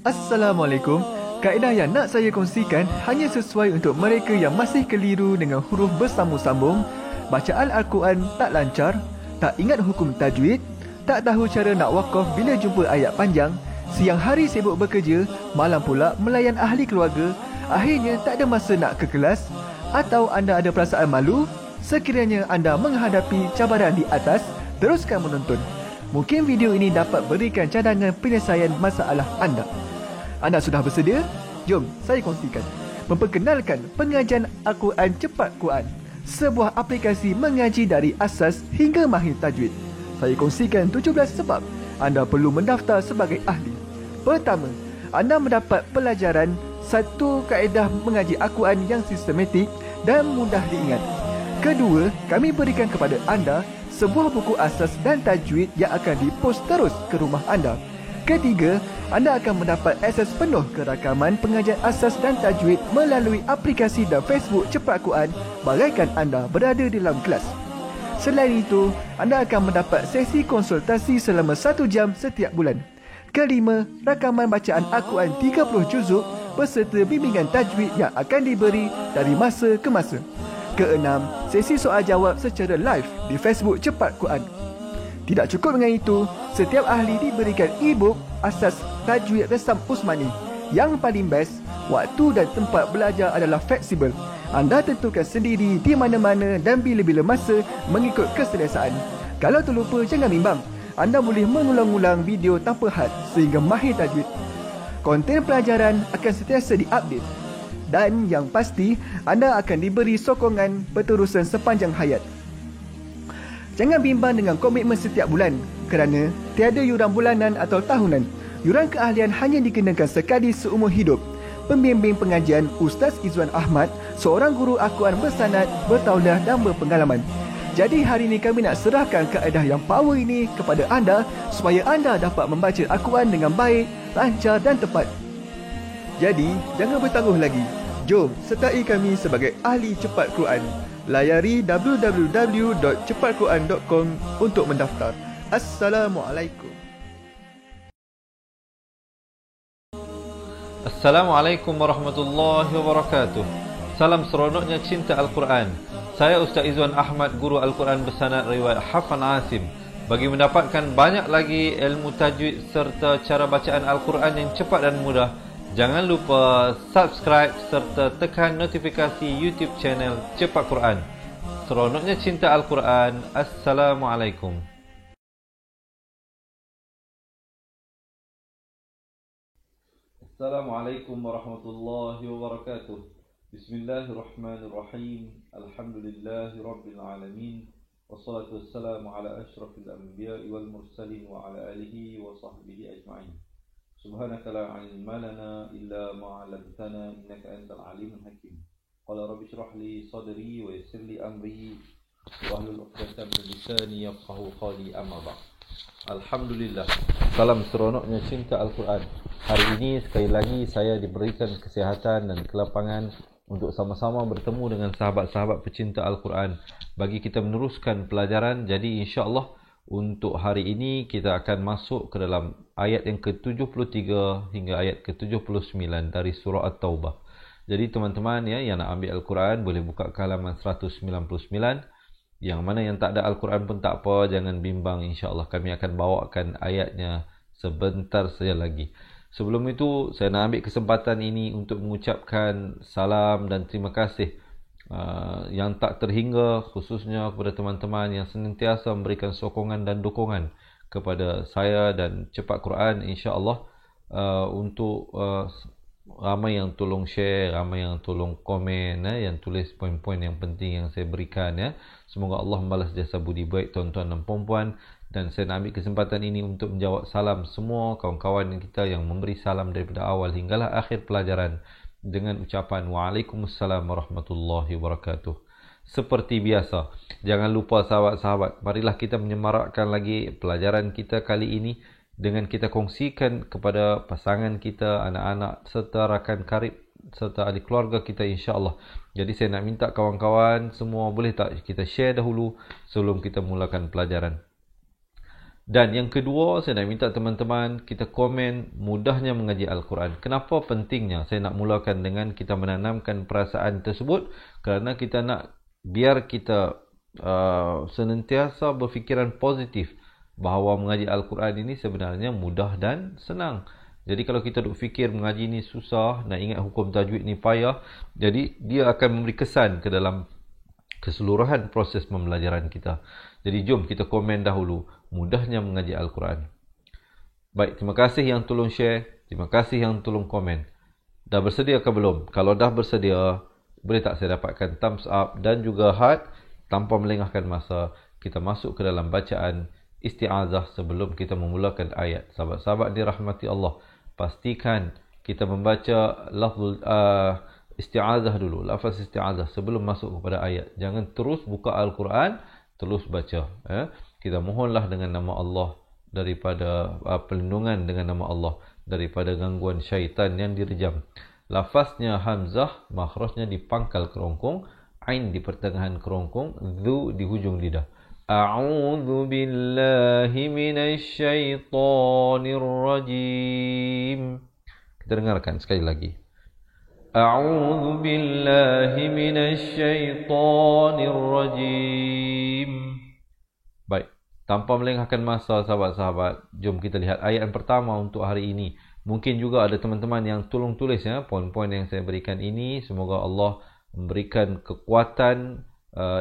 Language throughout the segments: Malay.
Assalamualaikum. Kaedah yang nak saya kongsikan hanya sesuai untuk mereka yang masih keliru dengan huruf bersambung-sambung, bacaan Al-Quran tak lancar, tak ingat hukum tajwid, tak tahu cara nak wakaf bila jumpa ayat panjang, siang hari sibuk bekerja, malam pula melayan ahli keluarga, akhirnya tak ada masa nak ke kelas, atau anda ada perasaan malu. Sekiranya anda menghadapi cabaran di atas, teruskan menonton. Mungkin video ini dapat berikan cadangan penyelesaian masalah anda. Anda sudah bersedia? Jom saya kongsikan. Memperkenalkan pengajian Al-Quran Cepat Quran, sebuah aplikasi mengaji dari asas hingga mahir tajwid. Saya kongsikan 17 sebab anda perlu mendaftar sebagai ahli. Pertama, anda mendapat pelajaran satu kaedah mengaji Al-Quran yang sistematik dan mudah diingat. Kedua, kami berikan kepada anda sebuah buku asas dan tajwid yang akan dipost terus ke rumah anda. Ketiga, anda akan mendapat akses penuh ke rakaman pengajian asas dan tajwid melalui aplikasi dan Facebook Cepat Quran bagaikan anda berada di dalam kelas. Selain itu, anda akan mendapat sesi konsultasi selama 1 jam setiap bulan. Kelima, rakaman bacaan Al-Quran 30 juzuk beserta bimbingan tajwid yang akan diberi dari masa ke masa. Keenam, sesi soal jawab secara live di Facebook Cepat Quran. Tidak cukup dengan itu, setiap ahli diberikan e-book asas tajwid resam Usmani. Yang paling best, waktu dan tempat belajar adalah fleksibel. Anda tentukan sendiri di mana-mana dan bila-bila masa mengikut keselesaan. Kalau terlupa, jangan bimbang. Anda boleh mengulang-ulang video tanpa had sehingga mahir tajwid. Konten pelajaran akan sentiasa diupdate. Dan yang pasti, anda akan diberi sokongan berterusan sepanjang hayat. Jangan bimbang dengan komitmen setiap bulan kerana tiada yuran bulanan atau tahunan. Yuran keahlian hanya dikenakan sekali seumur hidup. Pembimbing pengajian Ustaz Izwan Ahmad, seorang guru Al-Quran bersanad, bertauliah dan berpengalaman. Jadi hari ini kami nak serahkan kaedah yang power ini kepada anda supaya anda dapat membaca Al-Quran dengan baik, lancar dan tepat. Jadi, jangan bertangguh lagi. Jom sertai kami sebagai ahli cepat Quran. Layari www.cepatquran.com untuk mendaftar. Assalamualaikum. Assalamualaikum warahmatullahi wabarakatuh. Salam seronoknya cinta Al-Quran. Saya Ustaz Izwan Ahmad, guru Al-Quran bersanad riwayat Hafan Asim. Bagi mendapatkan banyak lagi ilmu tajwid serta cara bacaan Al-Quran yang cepat dan mudah, jangan lupa subscribe serta tekan notifikasi YouTube channel Cepat Quran. Seronoknya cinta Al-Quran. Assalamualaikum. Assalamualaikum warahmatullahi wabarakatuh. Bismillahirrahmanirrahim. Alhamdulillahi rabbil alamin. Wassalatu wassalamu ala ashrafil anbiya'i wal mursalin wa ala alihi wa sahbihi ajma'in. Subhanaka la ilma lana illa ma 'allamtana innaka antal alimul hakim. Qala rabbi shrah li sadri wa yassir li amri wahlul 'uqdatam min lisani yafqahu qawli, amma ba'd. Alhamdulillah. Salam seronoknya cinta Al-Quran. Hari ini sekali lagi saya diberikan kesihatan dan kelapangan untuk sama-sama bertemu dengan sahabat-sahabat pecinta Al-Quran bagi kita meneruskan pelajaran. Jadi insya-Allah untuk hari ini kita akan masuk ke dalam ayat yang ke-73 hingga ayat ke-79 dari surah At-Taubah. Jadi teman-teman ya yang nak ambil Al-Quran boleh buka ke halaman 199. Yang mana yang tak ada Al-Quran pun tak apa, jangan bimbang, insya-Allah kami akan bawakan ayatnya sebentar saja lagi. Sebelum itu saya nak ambil kesempatan ini untuk mengucapkan salam dan terima kasih yang tak terhingga khususnya kepada teman-teman yang senantiasa memberikan sokongan dan dukungan kepada saya dan Cepat Quran, insya-Allah untuk ramai yang tolong share, ramai yang tolong komen yang tulis poin-poin yang penting yang saya berikan ya. Semoga Allah membalas jasa budi baik tuan-tuan dan puan-puan. Dan saya nak ambil kesempatan ini untuk menjawab salam semua kawan-kawan kita yang memberi salam daripada awal hinggalah akhir pelajaran dengan ucapan Waalaikumsalam warahmatullahi wabarakatuh. Seperti biasa, jangan lupa sahabat-sahabat, marilah kita menyemarakkan lagi pelajaran kita kali ini dengan kita kongsikan kepada pasangan kita, anak-anak serta rakan karib serta ahli keluarga kita, insya-Allah. Jadi saya nak minta kawan-kawan semua boleh tak kita share dahulu sebelum kita mulakan pelajaran. Dan yang kedua, saya nak minta teman-teman kita komen mudahnya mengaji Al-Quran. Kenapa pentingnya? Saya nak mulakan dengan kita menanamkan perasaan tersebut kerana kita nak biar kita senantiasa berfikiran positif bahawa mengaji Al-Quran ini sebenarnya mudah dan senang. Jadi kalau kita duk fikir mengaji ni susah, nak ingat hukum tajwid ni payah, jadi dia akan memberi kesan ke dalam keseluruhan proses pembelajaran kita. Jadi jom kita komen dahulu mudahnya mengaji Al-Quran. Baik, terima kasih yang tolong share, terima kasih yang tolong komen. Dah bersedia ke belum? Kalau dah bersedia, boleh tak saya dapatkan thumbs up dan juga heart tanpa melengahkan masa. Kita masuk ke dalam bacaan isti'azah sebelum kita memulakan ayat. Sahabat-sahabat dirahmati Allah, pastikan kita membaca lafzul isti'azah dulu, lafaz isti'azah sebelum masuk kepada ayat. Jangan terus buka Al-Quran, terus baca. Kita mohonlah dengan nama Allah daripada perlindungan dengan nama Allah daripada gangguan syaitan yang direjam. Lafaznya hamzah, makhrajnya di pangkal kerongkong, ain di pertengahan kerongkong, dhu di hujung lidah. A'udzu billahi minasy syaithanir rajim. Kita dengarkan sekali lagi. A'udzu billahi minasy syaithanir rajim. Baik, tanpa melengahkan masa sahabat-sahabat, jom kita lihat ayat yang pertama untuk hari ini. Mungkin juga ada teman-teman yang tolong tulis poin-poin yang saya berikan ini. Semoga Allah memberikan kekuatan,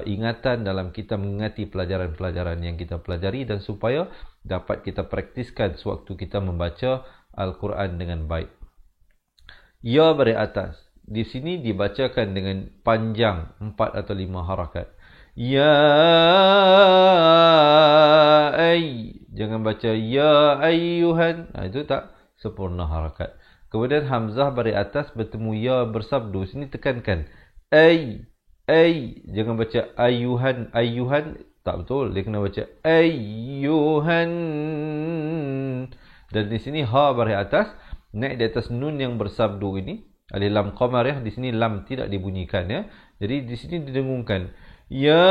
ingatan dalam kita mengingati pelajaran-pelajaran yang kita pelajari dan supaya dapat kita praktiskan sewaktu kita membaca Al-Quran dengan baik. Ya bari atas. Di sini dibacakan dengan panjang 4 atau 5 harakat. Ya ay. Jangan baca ya ayyuhan. Itu tak sempurna harakat. Kemudian hamzah bari atas bertemu ya bersabdu. Sini tekankan ay. Ay, jangan baca ayyuhan, ayyuhan, tak betul. Dia kena baca ayyuhan. Dan di sini ha bari atas, naik di atas nun yang bersabdu ini. Alif lam qamariyah, di sini lam tidak dibunyikan ya. Jadi di sini didengungkan. Ya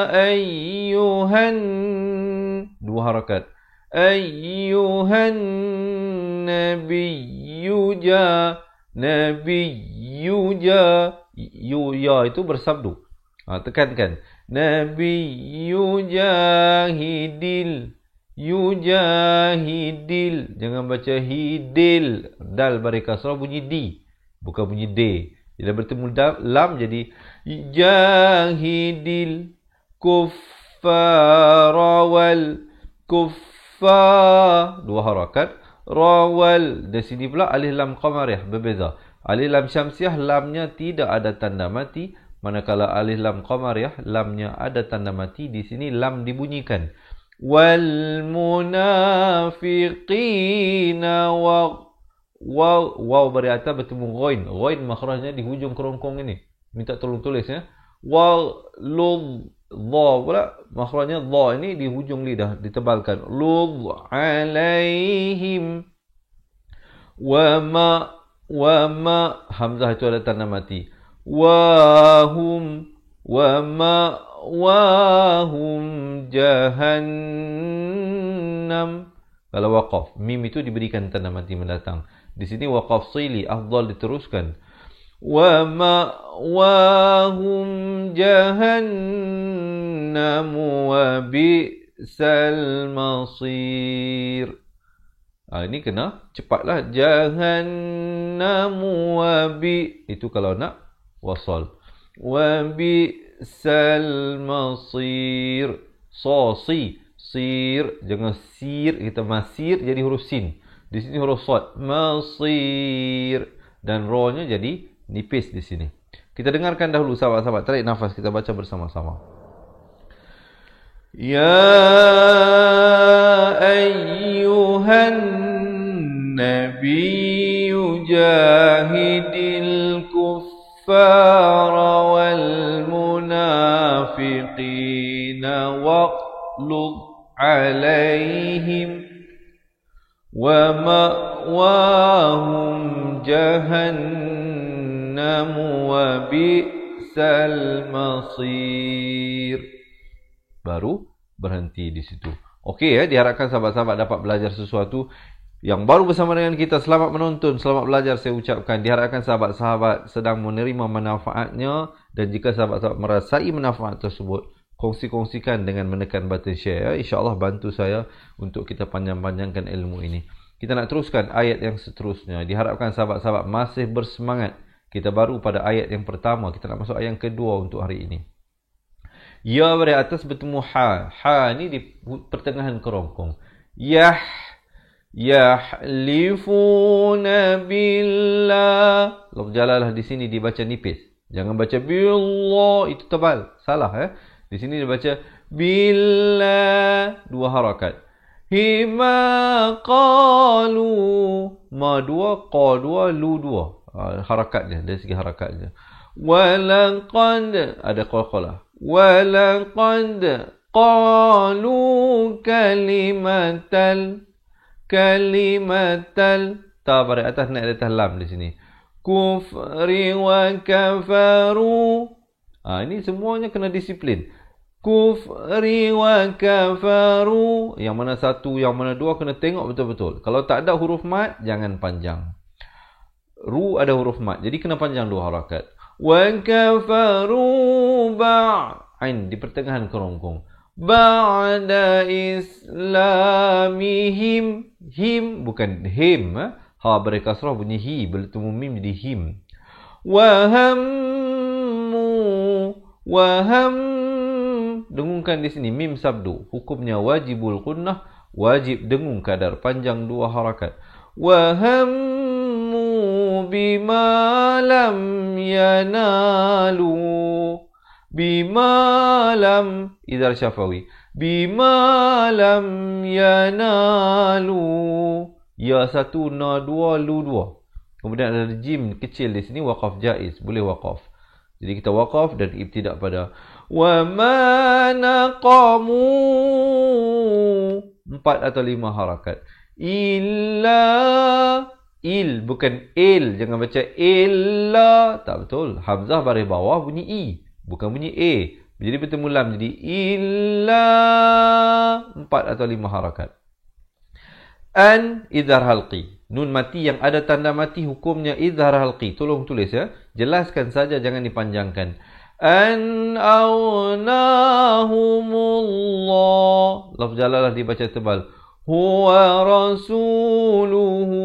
ayyuhan, 2 harakat. Ayyuhan nabiyyu nabiyyu ya itu bersabdu. Tekankan. Nabiyyu jahidil. Yujahidil. Jangan baca hidil. Dal bari kasrah bunyi di. Bukan bunyi d. Bila bertemu lam jadi jahidil kuffara wal kuffar. 2 harakat. Rawal. Di sini pula alif lam qamariyah berbeza. Alif lam syamsiah lamnya tidak ada tanda mati, manakala alif lam qamariyah lamnya ada tanda mati. Di sini lam dibunyikan. Wal munafiqina waw bari atas bertemu ghain. Ghain makhrajnya di hujung kerongkong ini. Minta tolong tulis ya. Wal lud dha pula makhrajnya dha ini di hujung lidah ditebalkan. Lud alaihim wa ma hamzah itu ada tanda mati. Wahum jahannam. Kalau waqaf, mim itu diberikan tanda mati mendatang. Di sini waqaf sili afdal diteruskan. Wahum jahannam wa bi'sal masir. Ini kena cepatlah. Jahannamu wa bi. Itu kalau nak wasal. Wa bi'sal masir. Si. Sir. Jangan sir. Kita masir jadi huruf sin. Di sini huruf sad. Masir. Dan ro-nya jadi nipis di sini. Kita dengarkan dahulu sahabat-sahabat. Tarik nafas. Kita baca bersama-sama. Ya ayyuhan nabiyyu jahidil kuffara wal munafiqina waqlud alaihim wa ma'wahum jahannam wa bi'sal masir. Baru berhenti di situ. Okey, diharapkan sahabat-sahabat dapat belajar sesuatu. Yang baru bersama dengan kita, selamat menonton, selamat belajar saya ucapkan. Diharapkan sahabat-sahabat sedang menerima manfaatnya, dan jika sahabat-sahabat merasai manfaat tersebut, kongsi-kongsikan dengan menekan button share. InsyaAllah bantu saya untuk kita panjang-panjangkan ilmu ini. Kita nak teruskan ayat yang seterusnya. Diharapkan sahabat-sahabat masih bersemangat. Kita baru pada ayat yang pertama. Kita nak masuk ayat yang kedua untuk hari ini. Ya dari atas bertemu ha. Ha ni di pertengahan kerongkong. Yahlifuna billah. Lafaz jalalah di sini dibaca nipis. Jangan baca billah, itu tebal. Salah Di sini dibaca billah, 2 harakat. Hima qalu, ma 2, qa 2, lu 2. Harakatnya, dari segi harakatnya. Walaqad, ada qalqalah. Walaqad qalu kalimatal, ta pada atas naik di atas lam di sini. Kufri wa kafaru. Ini semuanya kena disiplin. Kufri wa kafaru. Yang mana satu, yang mana dua kena tengok betul-betul. Kalau tak ada huruf mat, jangan panjang. Ru ada huruf mat, jadi kena panjang 2 harakat. Wa kafaru ba'in di pertengahan kerongkong. Ba'da islamihim. Him bukan him. Ha berkasrah bunyi hi, bertemu mim jadi him. Waham dengungkan di sini mim sabdu. Hukumnya wajibul qunnah, wajib dengung kadar panjang 2 harakat. Wahammu bima lam yanalu. Bima lam idhar syafawi. Bima lam yanalu. Ya 1, na 2, lu 2. Kemudian ada jim kecil di sini, waqaf jaiz, boleh waqaf. Jadi kita waqaf dan ibtidak pada wa ma naqamu, 4 atau 5 harakat. Illa, il bukan il, jangan baca illa, tak betul. Hamzah baris bawah bunyi i, bukan bunyi a. Jadi bertemu lam, jadi illa, 4 atau 5 harakat. An idhar halqi, nun mati yang ada tanda mati hukumnya idhar halqi. Tolong tulis jelaskan saja, jangan dipanjangkan. An awnahumullah, lafaz jalalah dibaca tebal. Huwa rasuluhu,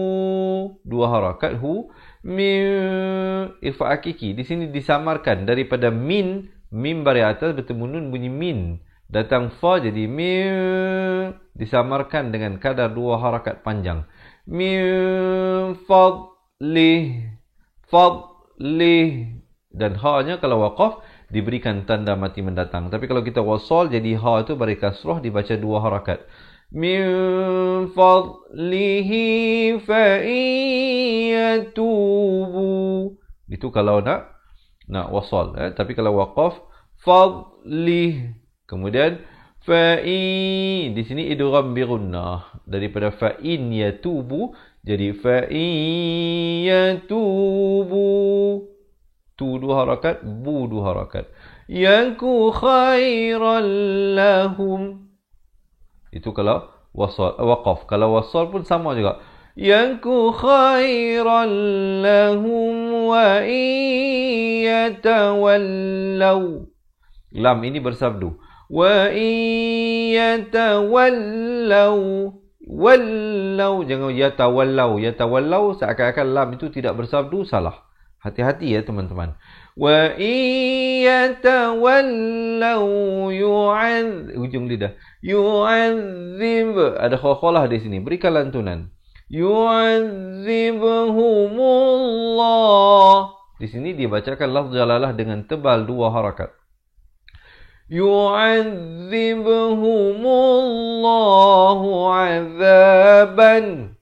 2 harakat hu. Min irfa hakiki, di sini disamarkan daripada min, mim baris atas bertemu nun bunyi min. Datang fa jadi min, disamarkan dengan kadar 2 harakat panjang. Min fadlih, fadlih. Dan ha-nya kalau waqaf diberikan tanda mati mendatang. Tapi kalau kita wasal jadi ha itu baris kasrah dibaca 2 harakat. Min fadlihi fa'iyatubu. Itu kalau nak wasal. Tapi kalau waqaf fadlih. Kemudian fa'i, di sini idgham bi gunnah, daripada fa'in yatubu jadi fa'in yatubu. Tu 2 harakat, bu 2 harakat. Yaku khairan lahum. Itu kalau wasal, waqaf. Kalau wasal pun sama juga. Yaku khairan lahum wa iyatawallaw. Lam ini bersabdu. Wa iyatawallaw. Wallaw, jangan yatawallaw. Yatawallaw seakan-akan lam itu tidak bersabdu, salah. Hati-hati teman-teman. Wa iyatawallaw ujung lidah. Yu'adzib, ada khalah di sini. Berikan lantunan. Yu'adzibhumullah. Di sini dibacakan lafaz jalalah dengan tebal 2 harakat. Yu'adzibhumullahu 'adzaban.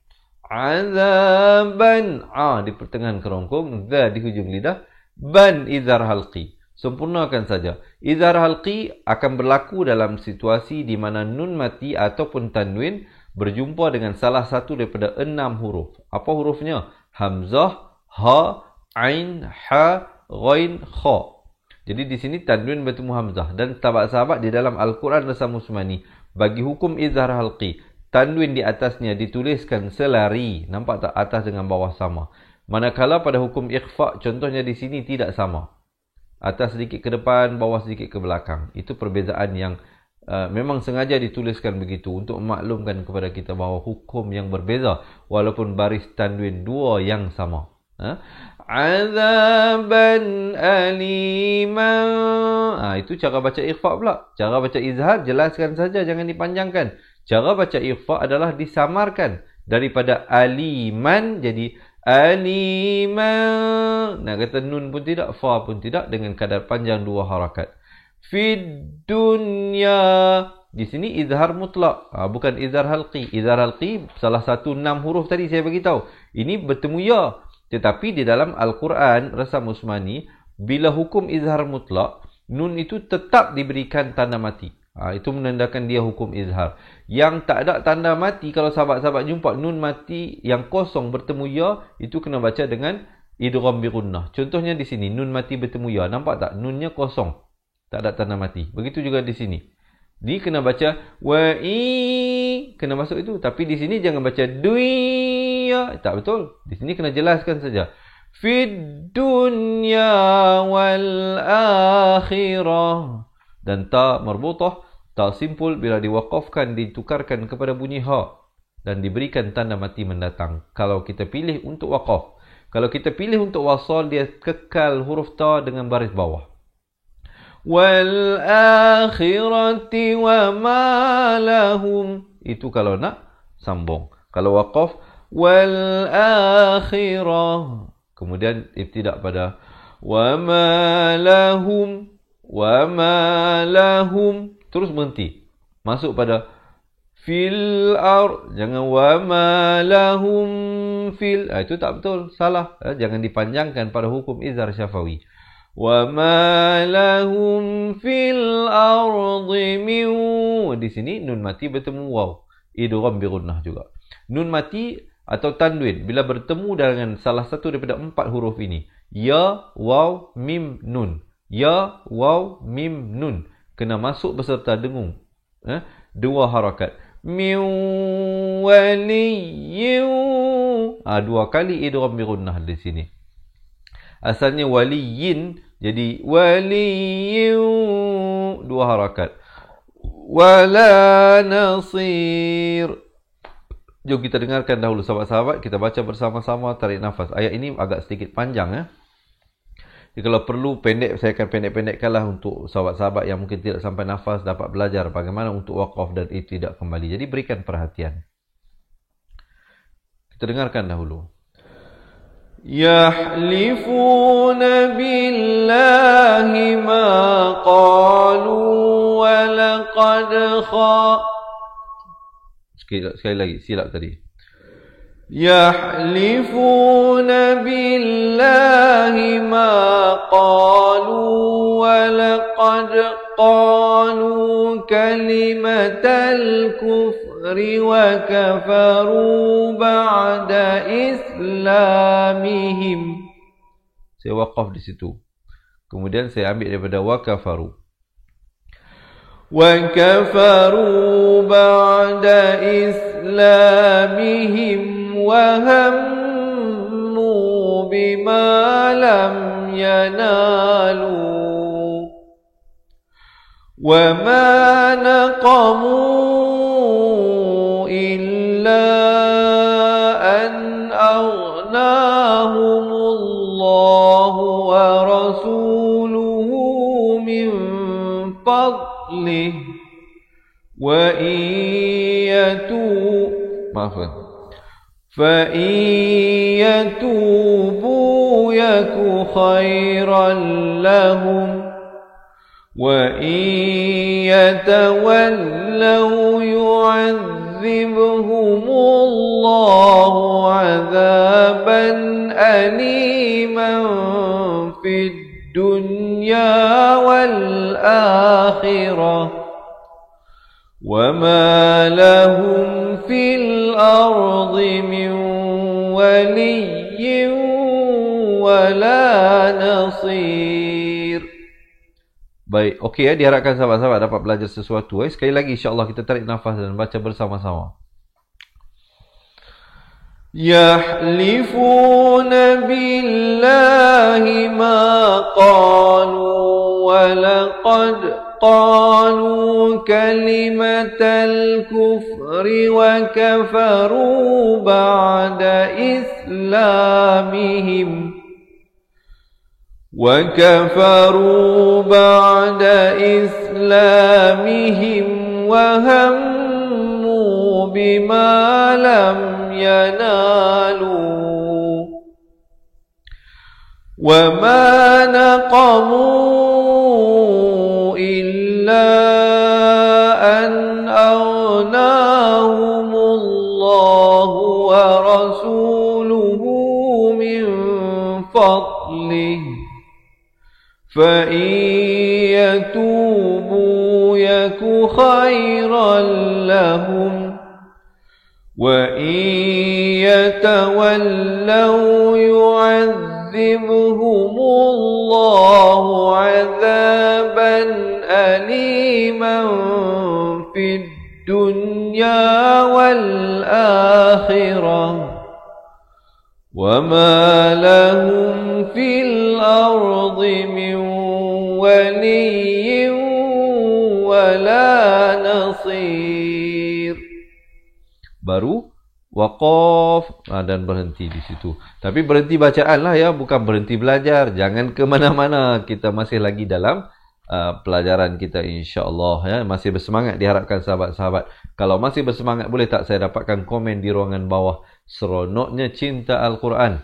Azaban. Di pertengahan kerongkong, za di hujung lidah, ban idhar halqi. Sempurnakan saja. Idhar halqi akan berlaku dalam situasi di mana nun mati ataupun tanwin berjumpa dengan salah satu daripada 6 huruf. Apa hurufnya? Hamzah, ha, ain, ha, ghain, kha. Jadi di sini tanwin bertemu hamzah. Dan sahabat-sahabat di dalam Al-Quran Resam Usmani, bagi hukum izhar halqi, tanwin di atasnya dituliskan selari. Nampak tak? Atas dengan bawah sama. Manakala pada hukum ikhfa, contohnya di sini tidak sama. Atas sedikit ke depan, bawah sedikit ke belakang. Itu perbezaan yang memang sengaja dituliskan begitu untuk memaklumkan kepada kita bahawa hukum yang berbeza walaupun baris tanwin dua yang sama. Azaban aliman. Itu cara baca ikhfa pula. Cara baca izhar jelaskan saja, jangan dipanjangkan. Cara baca ikhfa adalah disamarkan daripada aliman jadi aliman. Nak kata nun pun tidak, fa pun tidak, dengan kadar panjang 2 harakat. Fid dunya. Di sini izhar mutlak, bukan izhar halqi. Izhar halqi salah satu 6 huruf tadi saya beritahu. Ini bertemu ya. Tetapi di dalam Al-Quran Resam Usmani, bila hukum izhar mutlak, nun itu tetap diberikan tanda mati. Itu menandakan dia hukum izhar. Yang tak ada tanda mati, kalau sahabat-sahabat jumpa nun mati yang kosong bertemu ya, itu kena baca dengan idgham bi gunnah. Contohnya di sini, nun mati bertemu ya. Nampak tak? Nunnya kosong. Tak ada tanda mati. Begitu juga di sini. Dia kena baca wa'i, kena masuk itu. Tapi di sini jangan baca duya. Tak betul. Di sini kena jelaskan saja. Fid dunya wal akhirah. Dan ta marbutah, ta simpul bila diwaqafkan ditukarkan kepada bunyi ha dan diberikan tanda mati mendatang. Kalau kita pilih untuk waqaf. Kalau kita pilih untuk wasal, dia kekal huruf ta dengan baris bawah. Wal akhirati wa ma lahum. Itu kalau nak sambung. Kalau waqaf, wal akhirah. Kemudian ibtidak pada wa ma lahum. Wa ma lahum. Terus berhenti. Masuk pada fil jangan wa ma lahum fil. Itu tak betul. Salah. Jangan dipanjangkan pada hukum izhar syafawi. Wa ma lahum fil ardi min. Di sini nun mati bertemu waw. Idgham bi gunnah juga. Nun mati atau tanwin bila bertemu dengan salah satu daripada 4 huruf ini, ya, waw, mim, nun. Ya, waw, mim, nun. Kena masuk beserta dengung. 2 harakat. Min waliyyin. 2 kali idgham bi gunnah di sini. Asalnya waliyin, jadi waliyyin 2 harakat. Wala nasir. Jom kita dengarkan dahulu sahabat-sahabat. Kita baca bersama-sama, tarik nafas. Ayat ini agak sedikit panjang. Jadi kalau perlu pendek, saya akan pendek-pendekkanlah untuk sahabat-sahabat yang mungkin tidak sampai nafas dapat belajar bagaimana untuk waqaf dan tidak kembali. Jadi berikan perhatian. Kita dengarkan dahulu. يحلفون بالله ما قالوا ولقد sekali lagi, silap tadi. يحلفون بالله ما قالوا ولقد قالوا كلمة الكفر وكفروا بعد إسلامهم. Saya waqaf di situ. Kemudian saya ambil daripada wakafaru. وكفروا بعد إسلامهم وهموا بما لم ينالوا وما نقموا إلا أن أغناهم الله ورسوله من فضله وإن فإن يتوبوا يك خيرا لهم وإن يتولوا يعذبهم الله عذابا أليما في الدنيا والآخرة وما لهم في الأرض من ولي ولا نصير. Baik, okey ya, diharapkan sahabat-sahabat dapat belajar sesuatu. Sekali lagi insya-Allah kita tarik nafas dan baca bersama-sama. يحلفون بالله ما قالوا ولقد قالوا كلمة الكفر وكفروا بعد إسلامهم وهموا بما لم ينالوا وما نقموا إلا أن أغناهم الله ورسوله من فضله فإن يتوبوا يك خيرا لهم وإن يتولوا يعذبهم الله عذابا أليما في الدنيا والآخرة وما لهم في الأرض من ولي ولا نصير. Baru waqaf dan berhenti di situ. Tapi berhenti bacaan lah ya, bukan berhenti belajar. Jangan ke mana-mana. Kita masih lagi dalam pelajaran kita insya-Allah ya. Masih bersemangat diharapkan sahabat-sahabat. Kalau masih bersemangat, boleh tak saya dapatkan komen di ruangan bawah. Seronoknya cinta Al-Quran.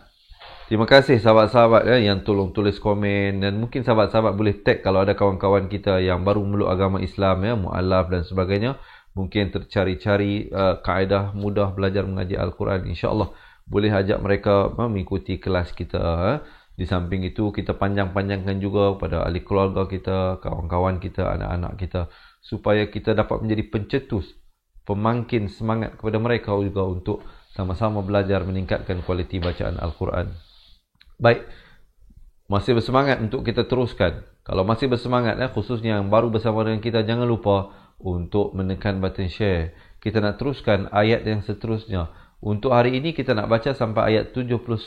Terima kasih sahabat-sahabat ya, yang tolong tulis komen. Dan mungkin sahabat-sahabat boleh tag kalau ada kawan-kawan kita yang baru meluk agama Islam ya, mu'alaf dan sebagainya. Mungkin tercari-cari kaedah mudah belajar mengaji Al-Quran. InsyaAllah boleh ajak mereka mengikuti kelas kita. Di samping itu kita panjang-panjangkan juga pada ahli keluarga kita, kawan-kawan kita, anak-anak kita. Supaya kita dapat menjadi pencetus, pemangkin semangat kepada mereka juga untuk sama-sama belajar meningkatkan kualiti bacaan Al-Quran. Baik, masih bersemangat untuk kita teruskan. Kalau masih bersemangat khususnya yang baru bersama dengan kita, jangan lupa untuk menekan button share. Kita nak teruskan ayat yang seterusnya. Untuk hari ini kita nak baca sampai ayat 79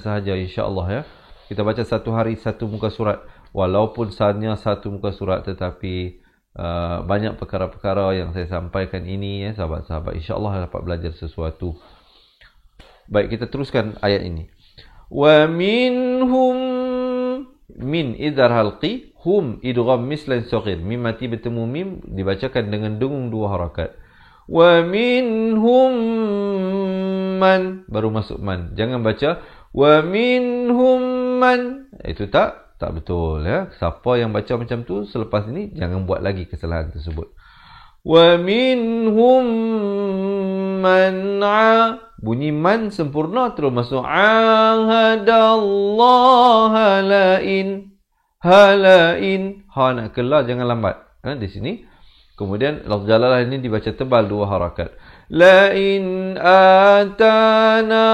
sahaja insya-Allah ya. Kita baca satu hari satu muka surat. Walaupun hanya satu muka surat, tetapi banyak perkara-perkara yang saya sampaikan ini ya sahabat-sahabat, insya-Allah dapat belajar sesuatu. Baik, kita teruskan ayat ini. Wa minhum min idhar halqi hum idgham mislan saghir. Mim mati bertemu mim dibacakan dengan dengung dua harakat. Wa minhum man, baru masuk man. Jangan baca wa minhum man. Itu tak betul ya. Siapa yang baca macam tu selepas ini jangan buat lagi kesalahan tersebut. Wa minhum man'a, bunyi man sempurna terus masuk ahadallaha la'in halain, ha nak kelar jangan lambat di sini. Kemudian lafaz jalalah ini dibaca tebal dua harakat. La'in atana,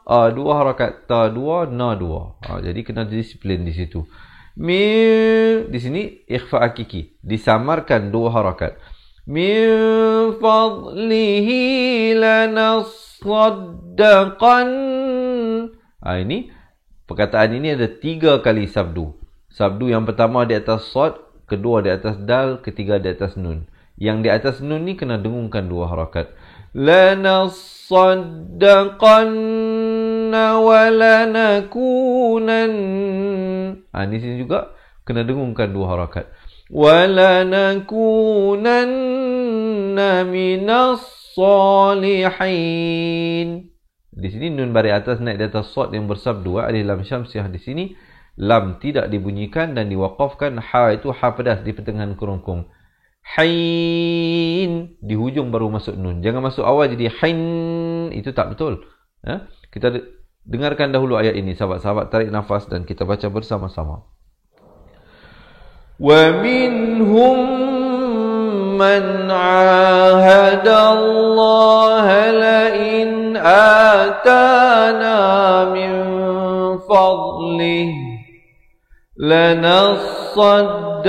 dua harakat, ta dua, na dua. Jadi kena disiplin di situ. Di sini ikhfa hakiki, disamarkan dua harakat. Min fadlihi lanasaddaqan. Ini perkataan ini ada 3 kali sabdu. Sabdu yang pertama di atas sad, kedua di atas dal, ketiga di atas nun. Yang di atas nun ni kena dengungkan dua harakat. Lanasaddaqanna wa lanakunan. Di sini juga kena dengungkan dua harakat. Wa lanakunanna minas salihin. Di sini nun baris atas naik di atas sad yang bersabdu. Alif lam syamsiah di sini. Lam tidak dibunyikan dan diwaqafkan. Ha itu ha pedas di pertengahan kerongkong. Hain di hujung baru masuk nun. Jangan masuk awal jadi hain. Itu tak betul. Kita dengarkan dahulu ayat ini. Sahabat-sahabat tarik nafas dan kita baca bersama-sama. Wa minhum man ahada Allah la in atana min fadlihi لنصدقن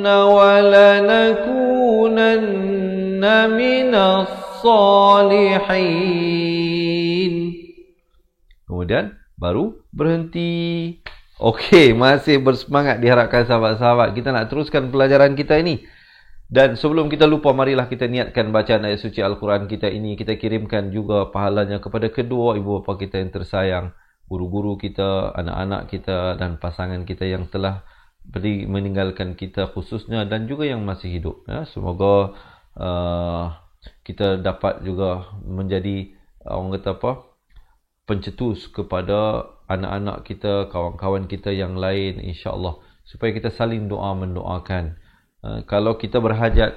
وَلَنَكُونَنَّ مِنَ الصَّالِحِينَ. Kemudian baru berhenti. Okey, masih bersemangat diharapkan sahabat-sahabat. Kita nak teruskan pelajaran kita ini. Dan sebelum kita lupa, marilah kita niatkan bacaan ayat suci Al-Quran kita ini. Kita kirimkan juga pahalanya kepada kedua ibu bapa kita yang tersayang, guru-guru kita, anak-anak kita dan pasangan kita yang telah meninggalkan kita khususnya, dan juga yang masih hidup. Semoga kita dapat juga menjadi orang kata apa, pencetus kepada anak-anak kita, kawan-kawan kita yang lain, insya-Allah, supaya kita saling doa mendoakan. Kalau kita berhajat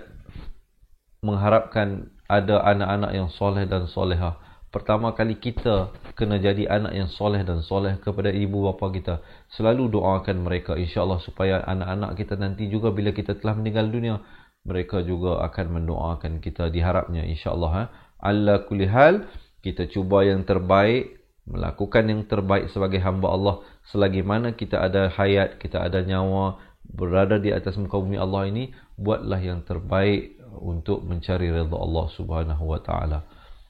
mengharapkan ada anak-anak yang soleh dan solehah, pertama kali kita kena jadi anak yang soleh dan soleh kepada ibu bapa kita. Selalu doakan mereka, insya-Allah, supaya anak-anak kita nanti juga bila kita telah meninggal dunia, mereka juga akan mendoakan kita, diharapnya, insya-Allah. Ala kulli hal, kita cuba yang terbaik, melakukan yang terbaik sebagai hamba Allah. Selagi mana kita ada hayat, kita ada nyawa, berada di atas muka bumi Allah ini, buatlah yang terbaik untuk mencari redha Allah Subhanahu wa taala.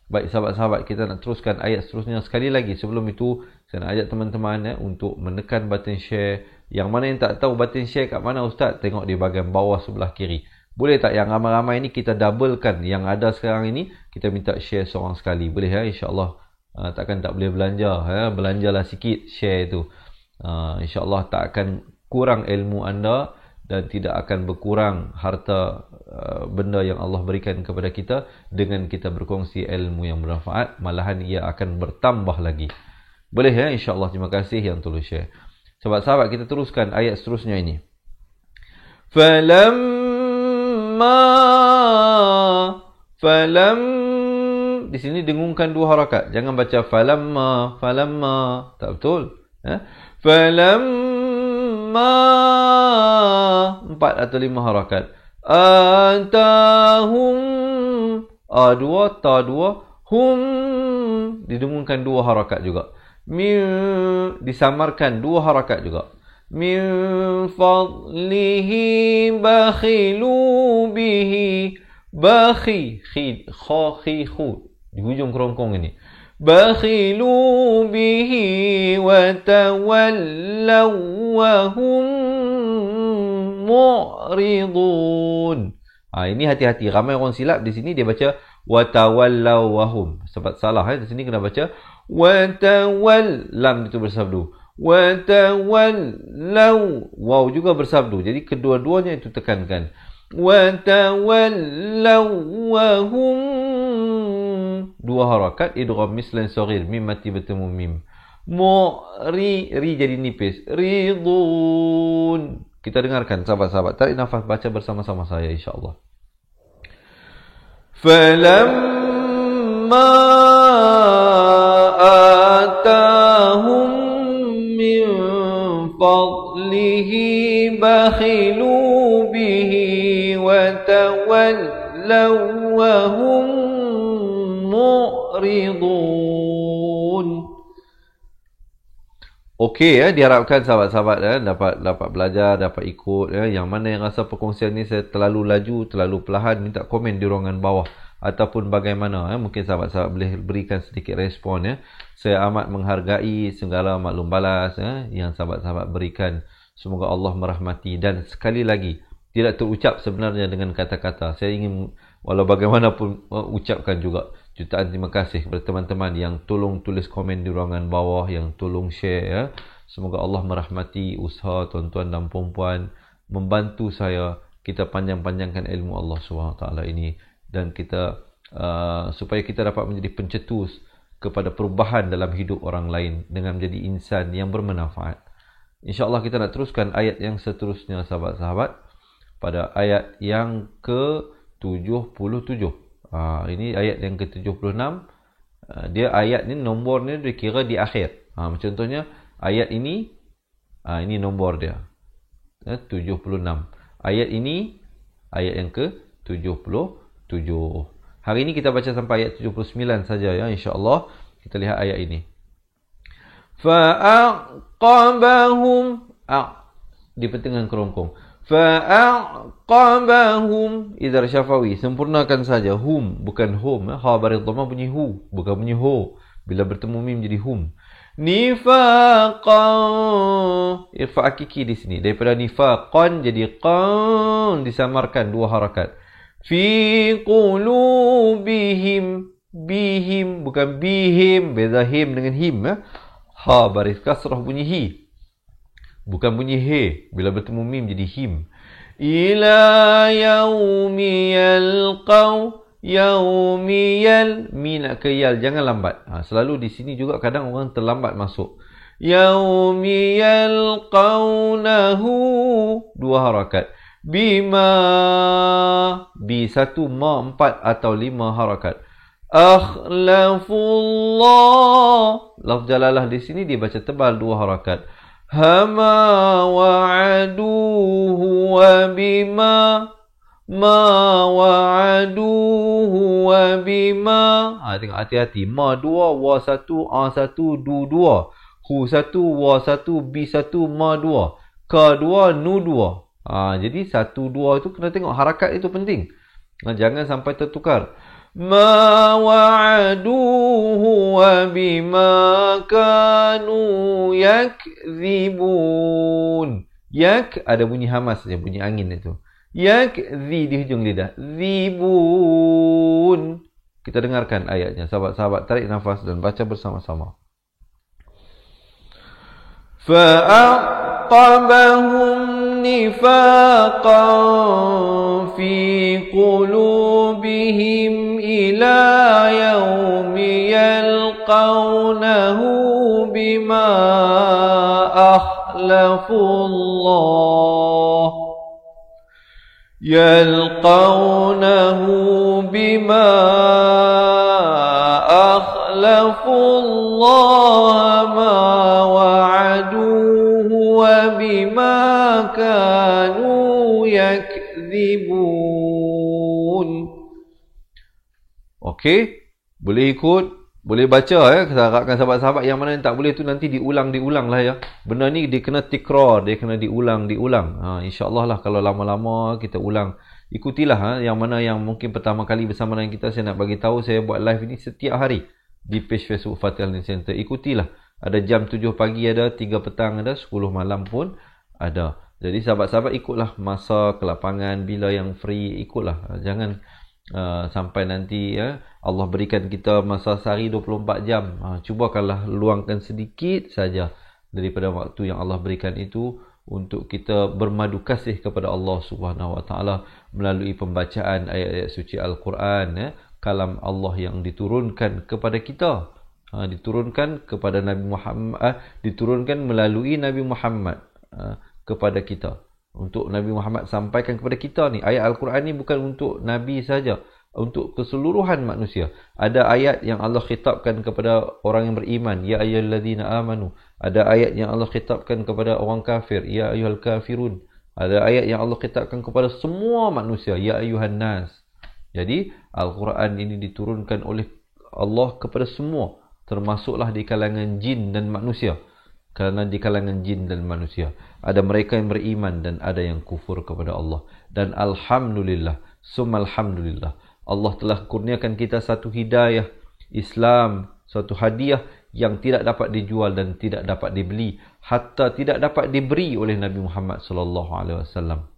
Baik sahabat-sahabat, kita nak teruskan ayat seterusnya. Sekali lagi sebelum itu, saya nak ajak teman-teman untuk menekan button share. Yang mana yang tak tahu button share kat mana Ustaz, tengok di bahagian bawah sebelah kiri. Boleh tak yang ramai-ramai ni kita doublekan yang ada sekarang ini, kita minta share seorang sekali. Boleh ya, insya-Allah. Takkan tak boleh belanja, belanjalah sikit share itu. InsyaAllah tak akan kurang ilmu anda dan tidak akan berkurang harta benda yang Allah berikan kepada kita dengan kita berkongsi ilmu yang bermanfaat, malahan ia akan bertambah lagi. Boleh ya, insyaAllah. Terima kasih yang tulus share. Sahabat-sahabat, kita teruskan ayat seterusnya ini. Di sini dengungkan dua harakat. Jangan baca falamma. Tak betul. Falamma 4 atau 5 harakat. Atahum A2, Ta2, hum didengungkan dua harakat juga. Disamarkan dua harakat juga. Min fadlihi bakhilu bihi. Bakhi, khu di hujung kerongkong ini. Bakhilu bihi wa tawallaw wa hum mu'ridun. Ini hati-hati, ramai orang silap di sini, dia baca wa tawallaw wa hum. Sebab salah di sini kena baca wa lam itu bersabdu. Wa tawallaw, waw juga bersabdu. Jadi kedua-duanya itu tekankan. Wa tawallaw wa hum, dua harakat, idgham mislan saghir, mim mati bertemu mim. Ri jadi nipis. Ridun. Kita dengarkan sahabat-sahabat. Tarik nafas, baca bersama-sama saya insya-Allah. Falamma atahum min fadlihi bakhilu bihi wa tawallaw wa hum mu'ridun. Okey diharapkan sahabat-sahabat dapat belajar, dapat ikut yang mana yang rasa perkongsian ni saya terlalu laju, terlalu perlahan, minta komen di ruangan bawah ataupun bagaimana mungkin sahabat-sahabat boleh berikan sedikit respon Saya amat menghargai segala maklum balas yang sahabat-sahabat berikan. Semoga Allah merahmati, dan sekali lagi tidak terucap sebenarnya dengan kata-kata. Saya ingin walau bagaimanapun ucapkan juga jutaan terima kasih kepada teman-teman yang tolong tulis komen di ruangan bawah, yang tolong share Semoga Allah merahmati usaha tuan-tuan dan puan-puan, membantu saya kita panjang-panjangkan ilmu Allah SWT ini, dan kita supaya kita dapat menjadi pencetus kepada perubahan dalam hidup orang lain dengan menjadi insan yang bermanfaat. InsyaAllah kita nak teruskan ayat yang seterusnya sahabat-sahabat, pada ayat yang ke-77. Ini ayat yang ke-76. Dia ayat ni nombor ni dikira di akhir. Contohnya ayat ini nombor dia 76. Ayat ini ayat yang ke-77. Hari ini kita baca sampai ayat 79 saja insya-Allah. Kita lihat ayat ini. Fa'aqabahum di pertengahan kerongkong. Fa'aqabahum idhar syafawi, sempurnakan saja hum, bukan hum. Ha baris dhamma bunyi hu, bukan bunyi ho. Bila bertemu mim jadi hum. Nifaqan, ifa hakiki di sini. Daripada nifaqan jadi qan, disamarkan 2 harakat. Fi qulubihim, bihim bukan bihim, beza him dengan him. Ha baris kasrah bunyi hi, bukan bunyi he. Bila bertemu mim jadi him. Ila yaumi yalqaw, yaumi yal, mi nak ke yal, jangan lambat. Selalu di sini juga kadang orang terlambat masuk. Yaumi yalqawnahu, 2 harakat. Bima, bi 1 ma 4 atau 5 harakat. Akhlafullah, lafz jalalah di sini dibaca tebal 2 harakat. Hama wa'aduhu wa bima, ma wa'aduhu wa bima. Tengok hati-hati. Ma 2, wa 1, a 1, du 2. Hu 1, wa 1, bi 1, ma 2. Ka 2, nu 2. Jadi 1, 2 itu kena tengok harakat itu penting. Jangan sampai tertukar. Ma wa'aduhu wa bima kanu yakzibun. Yak ada bunyi hamas saja, bunyi angin itu. Yakzi di hujung lidah. Zibun. Kita dengarkan ayatnya. Sahabat-sahabat tarik nafas dan baca bersama-sama. Fa'aqabahum nifaqan fi qulubihim ila yaumi yalqawnahu bima akhlafullah. Yalqawnahu bima akhlafullah ma wa'aduhu wa bima kanu yakzibun. Okey, boleh ikut, boleh baca ya. Kita harapkan sahabat-sahabat yang mana yang tak boleh tu nanti diulang lah ya. Benda ni dia kena tikrar, dia kena diulang. InsyaAllah lah kalau lama-lama kita ulang. Ikutilah yang mana yang mungkin pertama kali bersama dengan kita. Saya nak bagi tahu saya buat live ini setiap hari di page Facebook Fatihah Learning Center. Ikutilah. Ada jam 7 pagi ada, 3 petang ada, 10 malam pun ada. Jadi sahabat-sahabat ikutlah masa ke lapangan bila yang free, ikutlah. Jangan sampai nanti ya Allah berikan kita masa sehari 24 jam. Cubakanlah luangkan sedikit saja daripada waktu yang Allah berikan itu untuk kita bermadu kasih kepada Allah Subhanahu Wa Taala melalui pembacaan ayat-ayat suci Al-Quran ya, kalam Allah yang diturunkan kepada kita. Diturunkan kepada Nabi Muhammad, diturunkan melalui Nabi Muhammad kepada kita. Untuk Nabi Muhammad sampaikan kepada kita ni. Ayat Al-Quran ni bukan untuk Nabi saja, untuk keseluruhan manusia. Ada ayat yang Allah khitabkan kepada orang yang beriman, ya ayyuhallazina amanu. Ada ayat yang Allah khitabkan kepada orang kafir, ya ayyuhal kafirun. Ada ayat yang Allah khitabkan kepada semua manusia, ya ayyuhan nas. Jadi Al-Quran ini diturunkan oleh Allah kepada semua, termasuklah di kalangan jin dan manusia. Kerana di kalangan jin dan manusia ada mereka yang beriman dan ada yang kufur kepada Allah. Dan alhamdulillah, summa alhamdulillah, Allah telah kurniakan kita satu hidayah Islam, satu hadiah yang tidak dapat dijual dan tidak dapat dibeli, hatta tidak dapat diberi oleh Nabi Muhammad sallallahu alaihi wasallam.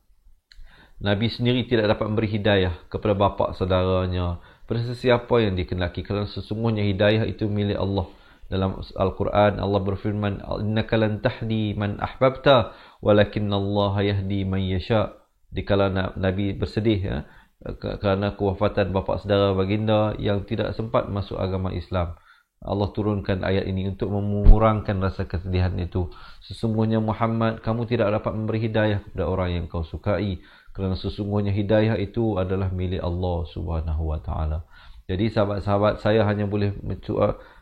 Nabi sendiri tidak dapat memberi hidayah kepada bapa saudaranya, pada sesiapa yang dikehendaki, kerana sesungguhnya hidayah itu milik Allah. Dalam Al-Quran Allah berfirman, innaka lan tahdi man ahbabta walakinallaha yahdi man yasha. Dikala Nabi bersedih ya, kerana kewafatan bapa saudara baginda yang tidak sempat masuk agama Islam, Allah turunkan ayat ini untuk mengurangkan rasa kesedihan itu. Sesungguhnya Muhammad, kamu tidak dapat memberi hidayah kepada orang yang kau sukai, kerana sesungguhnya hidayah itu adalah milik Allah Subhanahu Wa Taala. Jadi sahabat-sahabat, saya hanya boleh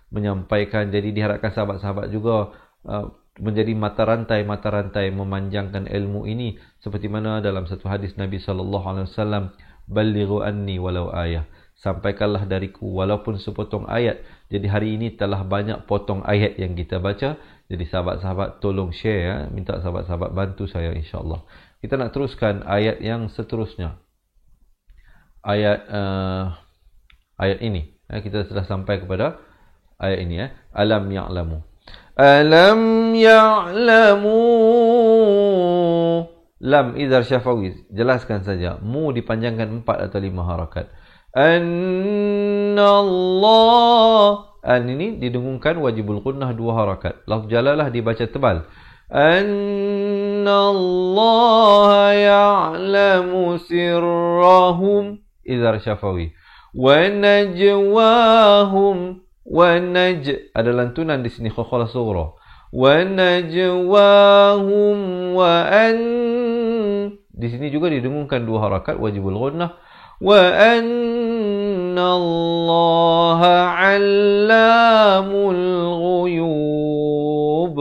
menyampaikan. Jadi diharapkan sahabat-sahabat juga menjadi mata rantai memanjangkan ilmu ini, seperti mana dalam satu hadis Nabi SAW, ballighu anni walau ayah, sampaikanlah dariku walaupun sepotong ayat. Jadi hari ini telah banyak potong ayat yang kita baca, Jadi sahabat-sahabat tolong share ya. Minta sahabat-sahabat bantu saya insya-Allah. Kita nak teruskan ayat yang seterusnya. Ayat ini. Kita sudah sampai kepada ayat ini ya. Alam ya'lamu. Alam ya'lamu. Lam idhar syafawi. Jelaskan saja. Mu dipanjangkan 4 atau 5 harakat. Annallah. An ini didengungkan wajibul qunnah 2 harakat. Lafz jalalah dibaca tebal. Annallaha ya'lamu sirrahum idhar syafawi. Wa najwahum. Wa ada lantunan di sini khakhalah sughra. Wa najwahum wa an. Di sini juga didengungkan 2 harakat wajibul qunnah. Wa annallaha 'allamul ghuyub.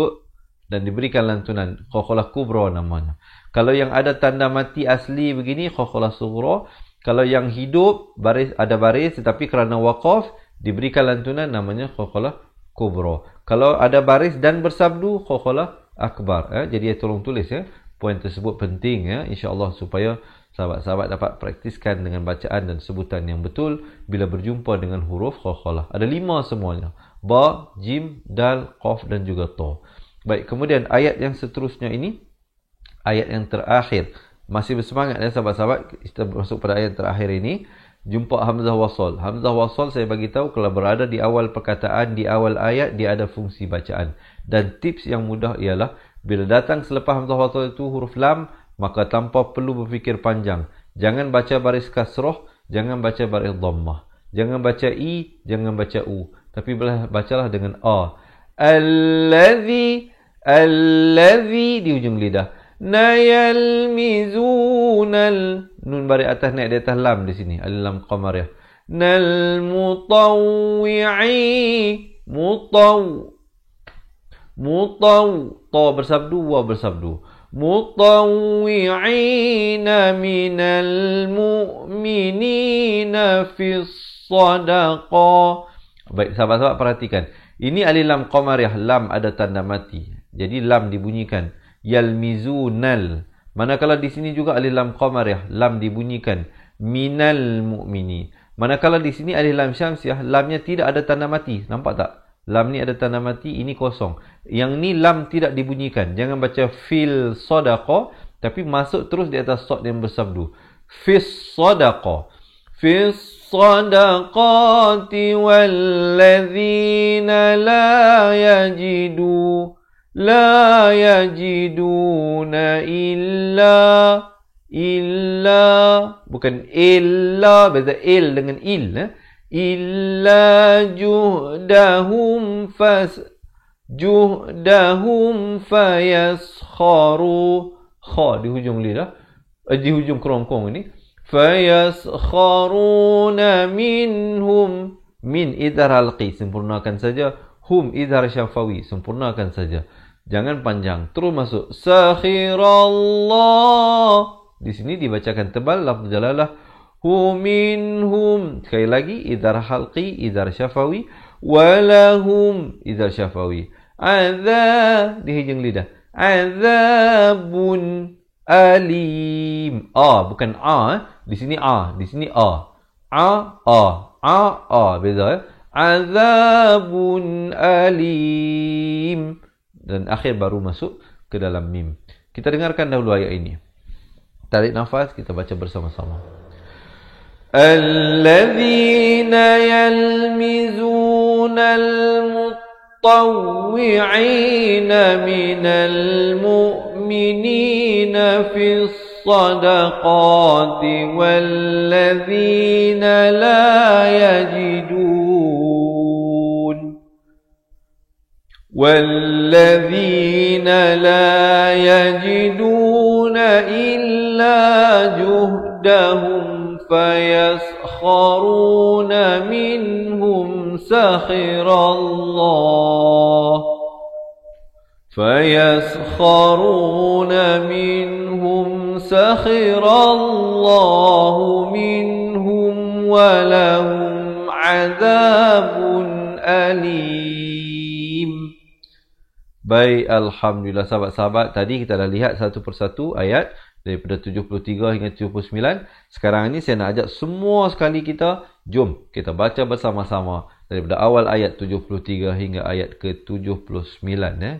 Dan diberikan lantunan khakhalah kubra namanya. Kalau yang ada tanda mati asli begini khakhalah sughra. Kalau yang hidup ada baris tetapi kerana waqaf diberikan lantunan namanya khakhalah kubra. Kalau ada baris dan bersabdu khakhalah akbar. Jadi tolong tulis ya. Poin tersebut penting ya, insya-Allah supaya sahabat-sahabat dapat praktiskan dengan bacaan dan sebutan yang betul bila berjumpa dengan huruf khakhalah. Ada 5 semuanya. Ba, jim, dal, qaf dan juga ta. Baik, kemudian ayat yang seterusnya ini ayat yang terakhir. Masih bersemangat ya sahabat-sahabat, kita masuk pada ayat terakhir ini. Jumpa hamzah wasal. Hamzah wasal saya bagi tahu kalau berada di awal perkataan, di awal ayat dia ada fungsi bacaan. Dan tips yang mudah ialah bila datang selepas hamzah wasal itu huruf lam, maka tanpa perlu berfikir panjang. Jangan baca baris kasrah, jangan baca baris dhammah. Jangan baca i, jangan baca u, tapi bacalah dengan a. Allazi di ujung lidah. Nayalmizunal nun baris atas naik di atas lam di sini. Al-lam qamariyah. Nal mutawwi'i ta bersabdu wa bersabdu. Mutawwi'ina minal mu'minina fis sadaqah. Baik sahabat-sahabat perhatikan. Ini alif lam qamariyah, lam ada tanda mati. Jadi lam dibunyikan. Yalmizunal. Manakala di sini juga alif lam qamariyah, lam dibunyikan. Minal mu'mini. Manakala di sini alif lam syamsiyah, lamnya tidak ada tanda mati. Nampak tak? Lam ni ada tanda mati, ini kosong. Yang ni lam tidak dibunyikan. Jangan baca fil sadaqah, tapi masuk terus di atas sad yang bersabdu. Fis sadaqah. Fis sadaqati walladzina la yajiduna illa bukan illa, beza il dengan il illa juhdahum fayaskharu. Kha di hujung lidah, di hujung kerongkong ini. Fayaskharuna minhum. Min idhar halqi, sempurnakan saja. Hum idhar syafawi, sempurnakan saja. Jangan panjang. Terus masuk. Sakhirallah. Di sini dibacakan tebal lafz jalalah. Minhum. Sekali lagi idhar halqi, idhar syafawi. Walahum idhar syafawi. Di hujung lidah. Azabun alim. Bukan di sini di sini beza ya. Azabun alim. Dan akhir baru masuk ke dalam mim. Kita dengarkan dahulu ayat ini. Tarik nafas, kita baca bersama-sama. Alladzina yalmizuna al-mutawwi'ina minal mu'minina fis sadaqati walladzina la yajidun illa juhdahum fayaskharuna minhum sakhirallah. Sakhirallahu minhum walahum azabun alim. Baik, Alhamdulillah sahabat-sahabat. Tadi kita dah lihat satu persatu ayat daripada 73 hingga 79. Sekarang ni saya nak ajak semua sekali kita, jom kita baca bersama-sama daripada awal ayat 73 hingga ayat ke-79.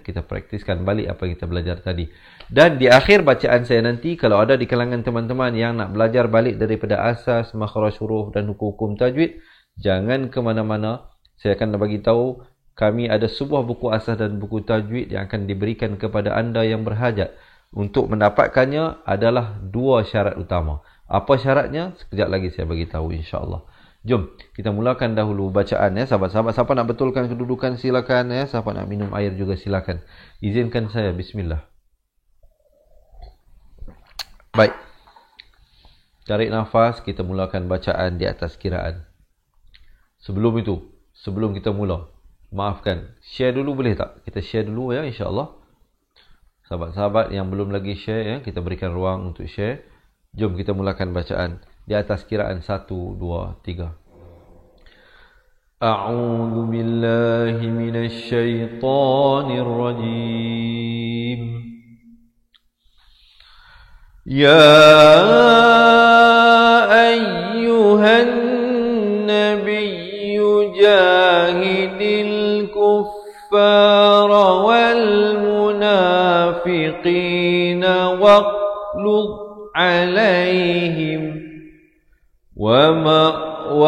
Kita praktiskan balik apa yang kita belajar tadi. Dan di akhir bacaan saya nanti, kalau ada di kalangan teman-teman yang nak belajar balik daripada asas, makhraj huruf dan hukum-hukum tajwid, jangan ke mana-mana. Saya akan bagi tahu, kami ada sebuah buku asas dan buku tajwid yang akan diberikan kepada anda yang berhajat. Untuk mendapatkannya adalah 2 syarat utama. Apa syaratnya? Sekejap lagi saya bagi tahu, insya-Allah. Jom kita mulakan dahulu bacaan sahabat-sahabat. Siapa nak betulkan kedudukan silakan siapa nak minum air juga silakan. Izinkan saya, bismillah. Baik. Tarik nafas, kita mulakan bacaan di atas kiraan. Sebelum itu, sebelum kita mula, maafkan, share dulu boleh tak? Kita share dulu insya-Allah. Sahabat-sahabat yang belum lagi share kita berikan ruang untuk share. Jom kita mulakan bacaan di atas kiraan 1 2 3. A'udzu billahi minasy syaithanir rajim. Ya ayyuhan nabiyyu jahidil kuffara wal munafiqina waqlud عليهم ومأواهم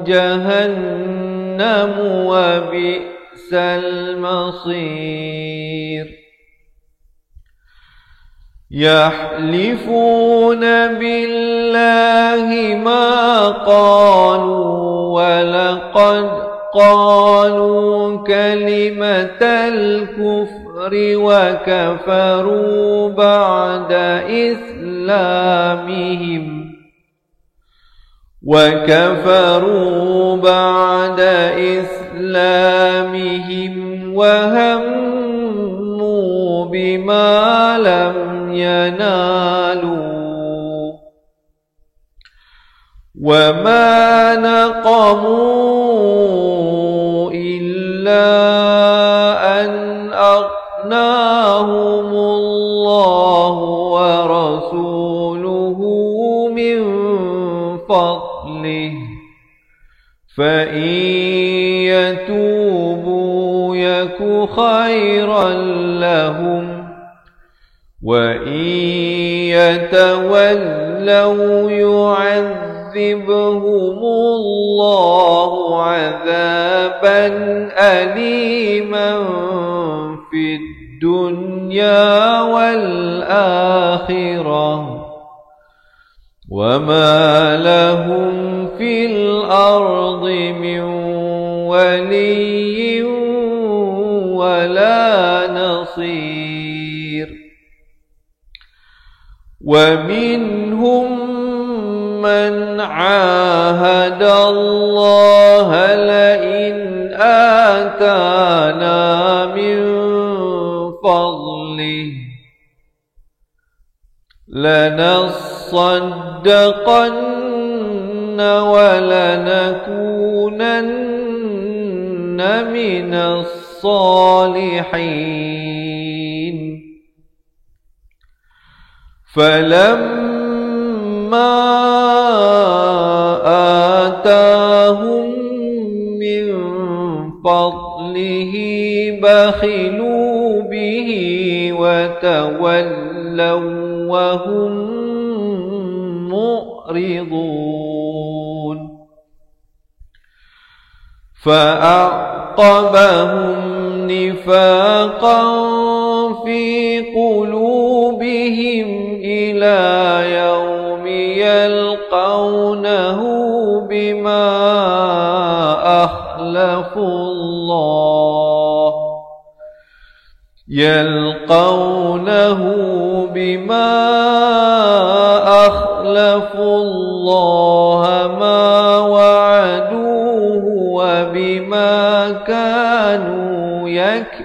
جهنم وبئس المصير يحلفون بالله ما قالوا ولقد قالوا كلمة الكفر وكفروا بعد إسلامهم وهموا بما لم ينالوا وما نقموا إلا أن أغناهم الله ورسوله من فضله فإن يتوبوا يك خيرا لهم وإن يتولوا يعذبهم الله عذابا أليما في الدنيا والآخرة وما لهم في الأرض من ولي ولا نصير ومنهم من عاهد الله لئن آتانا من فضله لنصدقن ولنكونن من الصالحين فلما آتاهم من فضله بخلوا به وتولوا وهم مؤرضون فأعقبهم نفاقا في قلوبهم إلى يوم يلقونه بما أخلفوا الله ما وعدوه وبما كانوا يكذبون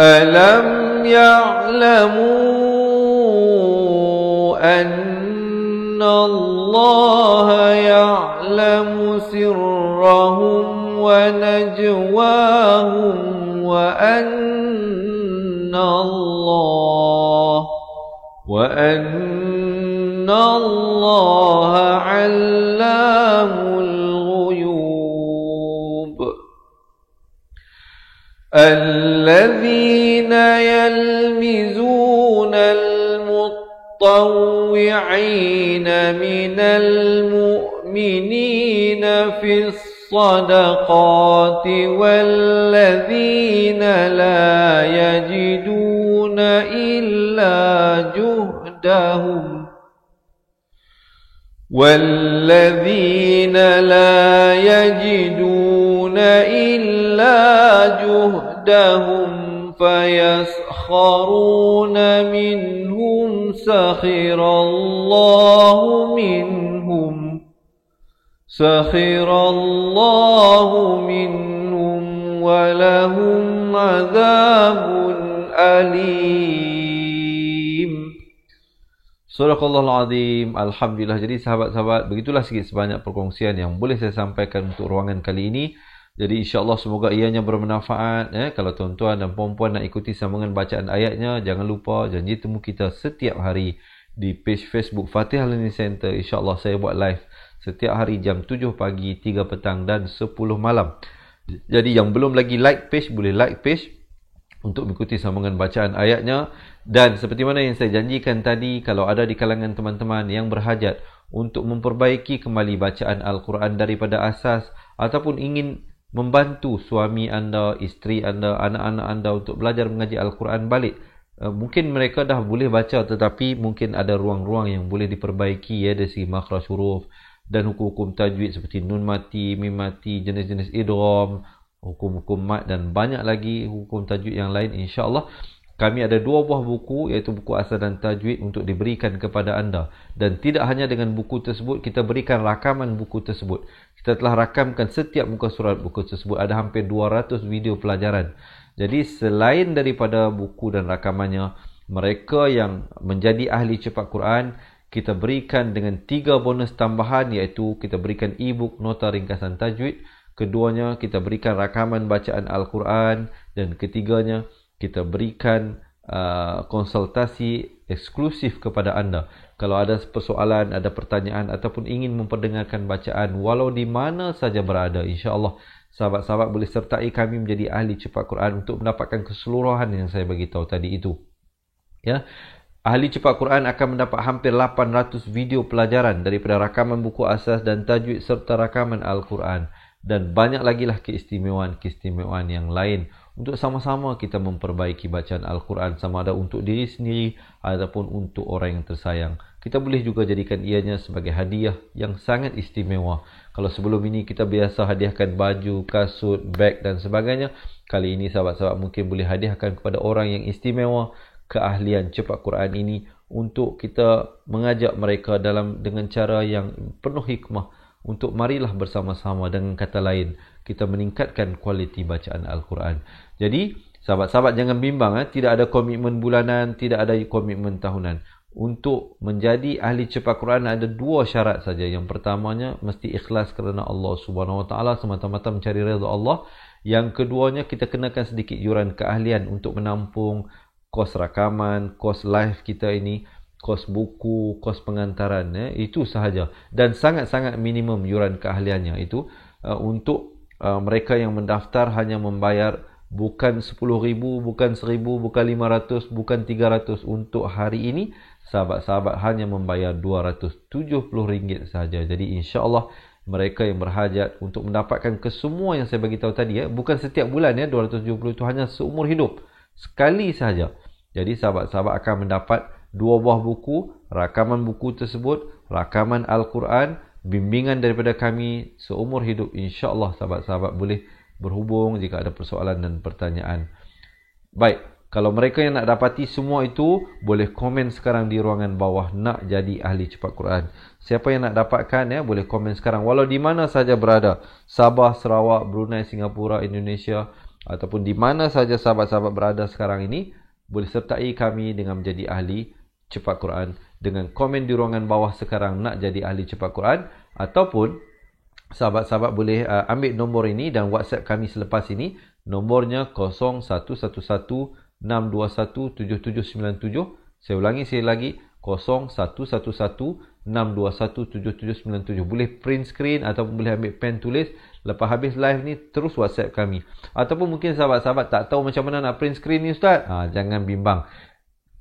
ألم يعلموا أن الله يعلم سرهم ونجواهم وأن الله علام الغيوب الذين يلمزون المطوعين من المؤمنين في الصدقات والذين لا يجدون إلا جهدهم فيسخرون منهم سخر الله منهم ولهم عذاب أليم. Surahul Azim. Alhamdulillah. Jadi sahabat-sahabat, begitulah sikit sebanyak perkongsian yang boleh saya sampaikan untuk ruangan kali ini. Jadi insya-Allah semoga ianya bermanfaat. Kalau tuan-tuan dan puan-puan nak ikuti sambungan bacaan ayatnya, jangan lupa janji temu kita setiap hari di page Facebook Fatihah Learning Center. Insya-Allah saya buat live setiap hari jam 7 pagi, 3 petang dan 10 malam. Jadi yang belum lagi like page, boleh like page untuk mengikuti sambungan bacaan ayatnya. Dan seperti mana yang saya janjikan tadi, kalau ada di kalangan teman-teman yang berhajat untuk memperbaiki kembali bacaan Al-Quran daripada asas, ataupun ingin membantu suami anda, isteri anda, anak-anak anda untuk belajar mengaji Al-Quran balik, mungkin mereka dah boleh baca tetapi mungkin ada ruang-ruang yang boleh diperbaiki dari segi makhraj huruf dan hukum-hukum tajwid seperti nun mati, mim mati, jenis-jenis idgham, hukum-hukum mat dan banyak lagi hukum tajwid yang lain. InsyaAllah kami ada 2 buah buku, iaitu buku asal dan tajwid untuk diberikan kepada anda. Dan tidak hanya dengan buku tersebut, kita berikan rakaman buku tersebut. Kita telah rakamkan setiap muka surat buku tersebut. Ada hampir 200 video pelajaran. Jadi selain daripada buku dan rakamannya, mereka yang menjadi ahli cepat Quran, kita berikan dengan 3 bonus tambahan, iaitu kita berikan e-book nota ringkasan tajwid. Keduanya, kita berikan rakaman bacaan Al-Quran. Dan ketiganya, kita berikan konsultasi eksklusif kepada anda. Kalau ada persoalan, ada pertanyaan ataupun ingin memperdengarkan bacaan walau di mana saja berada, insya-Allah sahabat-sahabat boleh sertai kami menjadi ahli cepat Quran untuk mendapatkan keseluruhan yang saya bagi tahu tadi itu. Ya. Ahli cepat Quran akan mendapat hampir 800 video pelajaran daripada rakaman buku asas dan tajwid serta rakaman Al-Quran, dan banyak lagi lah keistimewaan yang lain untuk sama-sama kita memperbaiki bacaan Al-Quran, sama ada untuk diri sendiri ataupun untuk orang yang tersayang. Kita boleh juga jadikan ianya sebagai hadiah yang sangat istimewa. Kalau sebelum ini kita biasa hadiahkan baju, kasut, beg dan sebagainya, kali ini sahabat-sahabat mungkin boleh hadiahkan kepada orang yang istimewa keahlian cepat Quran ini, untuk kita mengajak mereka dengan cara yang penuh hikmah, untuk marilah bersama-sama, dengan kata lain kita meningkatkan kualiti bacaan Al-Quran. Jadi sahabat-sahabat jangan bimbang, tidak ada komitmen bulanan, tidak ada komitmen tahunan. Untuk menjadi ahli cepat Quran ada 2 syarat saja. Yang pertamanya mesti ikhlas kerana Allah Subhanahu Wa Taala, semata-mata mencari redha Allah. Yang keduanya kita kenakan sedikit yuran keahlian untuk menampung kos rakaman, kos live kita ini, kos buku, kos pengantaran, itu sahaja. Dan sangat-sangat minimum yuran keahliannya itu. Untuk mereka yang mendaftar hanya membayar bukan 10,000, bukan 1,000, bukan 500, bukan 300. Untuk hari ini sahabat-sahabat hanya membayar RM270 sahaja. Jadi insya-Allah mereka yang berhajat untuk mendapatkan kesemua yang saya bagi tahu tadi, bukan setiap bulan, 270 itu hanya seumur hidup, sekali sahaja. Jadi sahabat-sahabat akan mendapat 2 buah buku, rakaman buku tersebut, rakaman Al-Quran, bimbingan daripada kami seumur hidup. InsyaAllah sahabat-sahabat boleh berhubung jika ada persoalan dan pertanyaan. Baik, kalau mereka yang nak dapati semua itu, boleh komen sekarang di ruangan bawah, nak jadi ahli cepat Quran. Siapa yang nak dapatkan, boleh komen sekarang, walau di mana saja berada, Sabah, Sarawak, Brunei, Singapura, Indonesia, ataupun di mana saja sahabat-sahabat berada sekarang ini, boleh sertai kami dengan menjadi ahli cepat Quran dengan komen di ruangan bawah sekarang nak jadi ahli cepat Quran, ataupun sahabat-sahabat boleh ambil nombor ini dan WhatsApp kami selepas ini. Nombornya 0111-621-7797. Saya ulangi sekali lagi, 0111-621-7797. Boleh print screen ataupun boleh ambil pen tulis. Lepas habis live ni, terus WhatsApp kami. Ataupun mungkin sahabat-sahabat tak tahu macam mana nak print screen ni Ustaz. Jangan bimbang.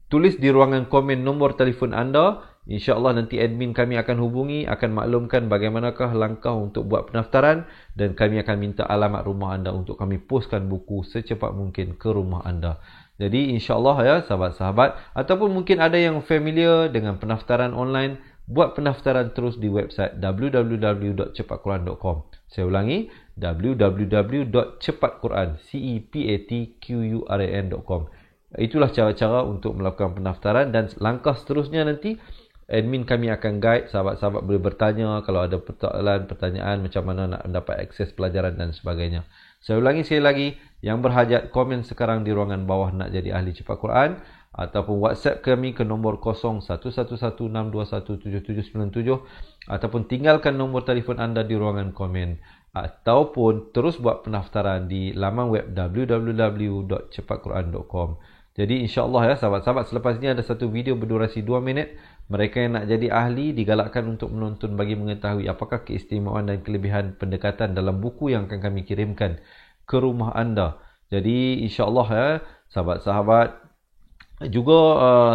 Tulis di ruangan komen nombor telefon anda. InsyaAllah nanti admin kami akan hubungi, akan maklumkan bagaimanakah langkah untuk buat pendaftaran, dan kami akan minta alamat rumah anda untuk kami postkan buku secepat mungkin ke rumah anda. Jadi insyaAllah ya sahabat-sahabat, ataupun mungkin ada yang familiar dengan pendaftaran online, buat pendaftaran terus di website www.cepatquran.com. Saya ulangi, www.cepatquran.com. Itulah cara-cara untuk melakukan pendaftaran, dan langkah seterusnya nanti admin kami akan guide. Sahabat-sahabat boleh bertanya kalau ada pertanyaan macam mana nak dapat akses pelajaran dan sebagainya. Saya ulangi sekali lagi, yang berhajat komen sekarang di ruangan bawah nak jadi ahli cepat Quran, ataupun WhatsApp kami ke nombor 0111-621-7797, ataupun tinggalkan nombor telefon anda di ruangan komen, ataupun terus buat pendaftaran di laman web www.cepatquran.com. Jadi insyaAllah ya sahabat-sahabat, selepas ini ada satu video berdurasi 2 minit. Mereka yang nak jadi ahli digalakkan untuk menonton bagi mengetahui apakah keistimewaan dan kelebihan pendekatan dalam buku yang akan kami kirimkan ke rumah anda. Jadi insyaAllah ya sahabat-sahabat, juga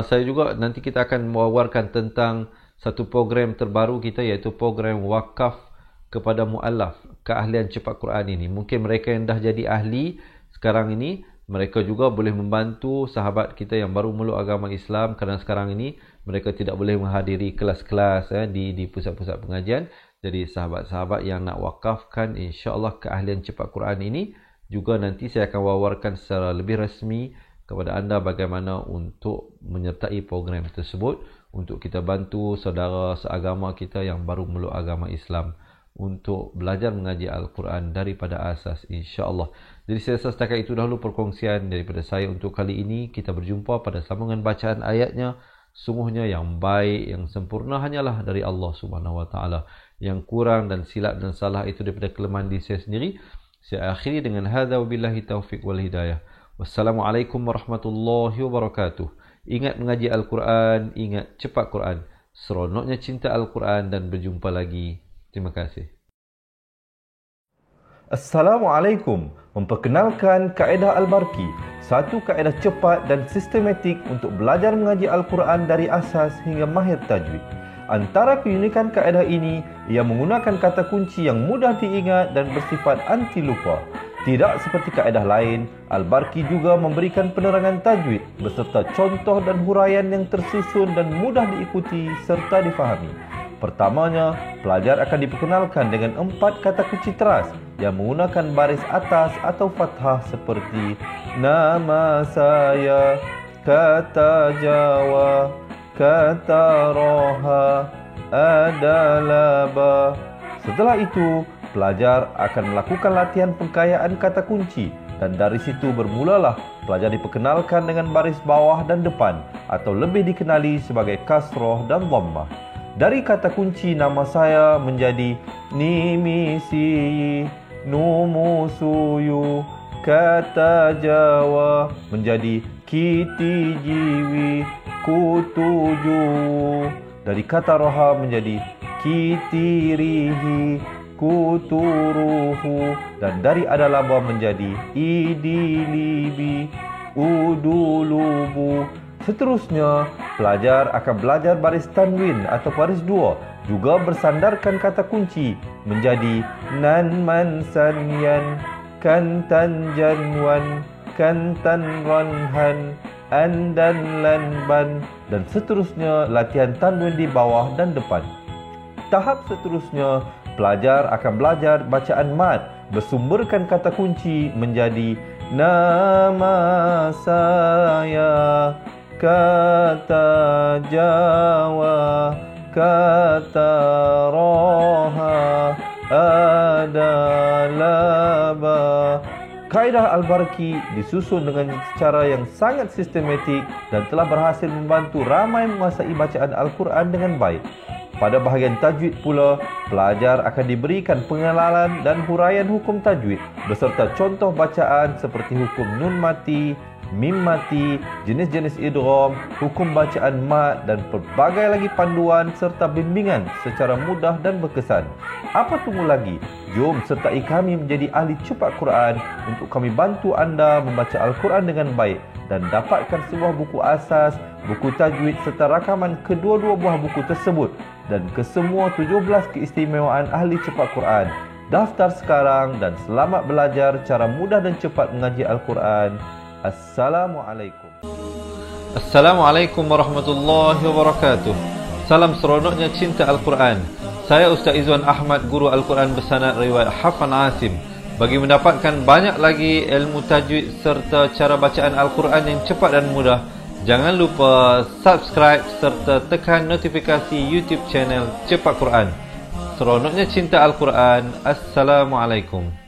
saya juga nanti kita akan mewawarkan tentang satu program terbaru kita, iaitu program wakaf kepada mu'allaf, keahlian cepat Quran ini. Mungkin mereka yang dah jadi ahli sekarang ini, mereka juga boleh membantu sahabat kita yang baru meluk agama Islam, kerana sekarang ini mereka tidak boleh menghadiri kelas-kelas di pusat-pusat pengajian. Jadi sahabat-sahabat yang nak wakafkan insya-Allah keahlian cepat Quran ini, juga nanti saya akan wawarkan secara lebih rasmi kepada anda bagaimana untuk menyertai program tersebut, untuk kita bantu saudara seagama kita yang baru meluk agama Islam untuk belajar mengaji Al-Quran daripada asas, insya-Allah. Jadi saya rasa setakat itu dahulu perkongsian daripada saya untuk kali ini. Kita berjumpa pada sambungan bacaan ayatnya. Sungguhnya yang baik, yang sempurna hanyalah dari Allah Subhanahu Wa Taala. Yang kurang dan silap dan salah itu daripada kelemahan diri saya sendiri. Saya akhiri dengan hadza wabillahi taufik wal hidayah. Wassalamualaikum warahmatullahi wabarakatuh. Ingat mengaji Al-Quran, ingat cepat Quran. Seronoknya cinta Al-Quran, dan berjumpa lagi. Terima kasih. Assalamualaikum. Memperkenalkan kaedah Al-Barki, satu kaedah cepat dan sistematik untuk belajar mengaji Al-Quran dari asas hingga mahir tajwid. Antara keunikan kaedah ini, ia menggunakan kata kunci yang mudah diingat dan bersifat anti lupa. Tidak seperti kaedah lain, Al-Barki juga memberikan penerangan tajwid beserta contoh dan huraian yang tersusun dan mudah diikuti serta difahami. Pertamanya, pelajar akan diperkenalkan dengan 4 kata kunci teras yang menggunakan baris atas atau fathah seperti nama saya, kata Jawa, kata Roha, adalah ba. Setelah itu, pelajar akan melakukan latihan pengkayaan kata kunci, dan dari situ bermulalah pelajar diperkenalkan dengan baris bawah dan depan, atau lebih dikenali sebagai kasroh dan dhammah. Dari kata kunci nama saya menjadi nimisi, numusuyu. Kata Jawa menjadi kiti jiwi, kutuju. Dari kata roha menjadi kitirihi, kuturuhu. Dan dari adalaba menjadi idilibi, udulubu. Seterusnya, pelajar akan belajar baris tanwin atau baris dua, juga bersandarkan kata kunci menjadi nan man san yan, kan tan janwan, kan tan ranhan, an dan lan ban, dan seterusnya latihan tanwin di bawah dan depan. Tahap seterusnya, pelajar akan belajar bacaan mad bersumberkan kata kunci menjadi nama saya, kata Jawa, kata Roha, adalah ba. Kaedah Al-Barki disusun dengan cara yang sangat sistematik dan telah berhasil membantu ramai menguasai bacaan Al-Quran dengan baik. Pada bahagian tajwid pula, pelajar akan diberikan pengenalan dan huraian hukum tajwid beserta contoh bacaan seperti hukum nun mati, mim mati, jenis-jenis idgham, hukum bacaan mat dan pelbagai lagi panduan serta bimbingan secara mudah dan berkesan. Apa tunggu lagi? Jom sertai kami menjadi ahli cepat Quran untuk kami bantu anda membaca Al-Quran dengan baik dan dapatkan sebuah buku asas, buku tajwid serta rakaman kedua-dua buah buku tersebut dan kesemua 17 keistimewaan ahli cepat Quran. Daftar sekarang dan selamat belajar cara mudah dan cepat mengaji Al-Quran. Assalamualaikum. Assalamualaikum warahmatullahi wabarakatuh. Salam seronoknya cinta Al-Quran. Saya Ustaz Izwan Ahmad, guru Al-Quran bersanad riwayat Hafan Asim. Bagi mendapatkan banyak lagi ilmu tajwid serta cara bacaan Al-Quran yang cepat dan mudah, jangan lupa subscribe serta tekan notifikasi YouTube channel Cepat Quran. Seronoknya cinta Al-Quran. Assalamualaikum.